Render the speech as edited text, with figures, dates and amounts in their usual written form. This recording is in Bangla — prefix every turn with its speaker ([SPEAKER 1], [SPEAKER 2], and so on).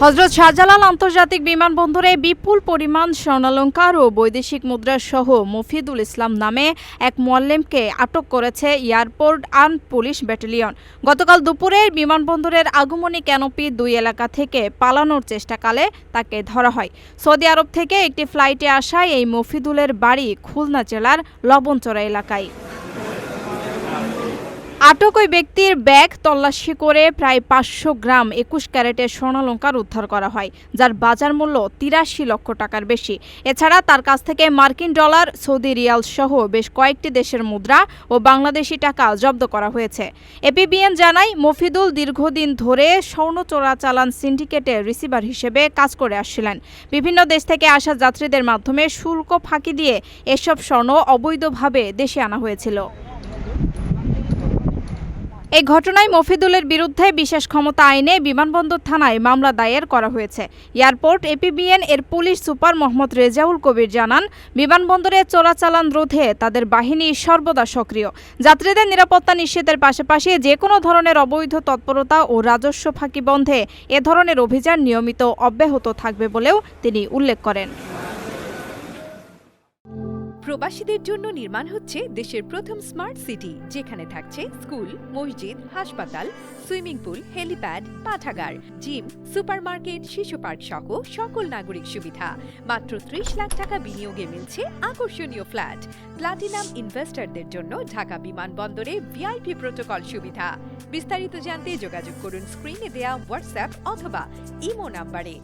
[SPEAKER 1] হযরত শাহজালাল আন্তর্জাতিক বিমানবন্দরে বিপুল পরিমাণ স্বর্ণালংকার ও বৈদেশিক মুদ্রা সহ মফিদুল ইসলাম নামে এক মোয়াল্লেমকে আটক করেছে এয়ারপোর্ট আর্মড পুলিশ ব্যাটালিয়ন। গতকাল দুপুরে বিমানবন্দরের আগমনী ক্যানোপি ২ এলাকা থেকে পালানোর চেষ্টাকালে তাকে ধরা হয়। সৌদি আরব থেকে একটি ফ্লাইটে আসা এই মফিদুলের বাড়ি খুলনা জেলার লবণচড়া এলাকায়। আটক ওই ব্যক্তির ব্যাগ তল্লাশি করে প্রায় ৫০০ গ্রাম ২১ ক্যারেটের স্বর্ণালংকার উদ্ধার করা হয়, যার বাজার মূল্য ৮৩ লক্ষ টাকার বেশি। এছাড়া তার কাছ থেকে মার্কিন ডলার, সৌদি রিয়াল সহ বেশ কয়েকটি দেশের মুদ্রা ও বাংলাদেশি টাকা জব্দ করা হয়েছে। এপিবিএন জানায়, মফিদুল দীর্ঘদিন ধরে স্বর্ণ চোরাচালান সিন্ডিকেটের রিসিভার হিসেবে কাজ করে আসছিলেন। বিভিন্ন দেশ থেকে আসা যাত্রীদের মাধ্যমে শুল্ক ফাঁকি দিয়ে এসব স্বর্ণ অবৈধভাবে দেশে আনা হয়েছিল। এই ঘটনায় মফিদুলের বিরুদ্ধে বিশেষ ক্ষমতা আইনে বিমানবন্দর থানায় মামলা দায়ের করা হয়েছে। এয়ারপোর্ট এপিবিএন এর পুলিশ সুপার মোহাম্মদ রেজাউল কবির জানান, বিমানবন্দরে চোরাচালান রোধে তাদের বাহিনী সর্বদা সক্রিয়। যাত্রীদের নিরাপত্তা নিশ্চিতের পাশাপাশি যে কোনো ধরনের অবৈধ তৎপরতা ও রাজস্ব ফাঁকি বন্ধে এ ধরনের অভিযান নিয়মিত অব্যাহত থাকবে বলেও তিনি উল্লেখ করেন।
[SPEAKER 2] প্রবাসীদের জন্য নির্মাণ হচ্ছে দেশের প্রথম স্মার্ট সিটি, যেখানে থাকছে স্কুল, মসজিদ, হাসপাতাল, সুইমিং পুল, হেলিপ্যাড, পাঠাগার, জিম, সুপারমার্কেট, শিশু পার্ক সহ সকল নাগরিক সুবিধা। মাত্র ৩০ লাখ টাকা বিনিয়োগে মিলছে আকর্ষণীয় ফ্ল্যাট। প্লাটিনাম ইনভেস্টরদের জন্য ঢাকা বিমানবন্দরে ভিআইপি প্রোটোকল সুবিধা। বিস্তারিত জানতে যোগাযোগ করুন স্ক্রিনে দেয়া হোয়াটসঅ্যাপ অথবা ইমো নাম্বারে।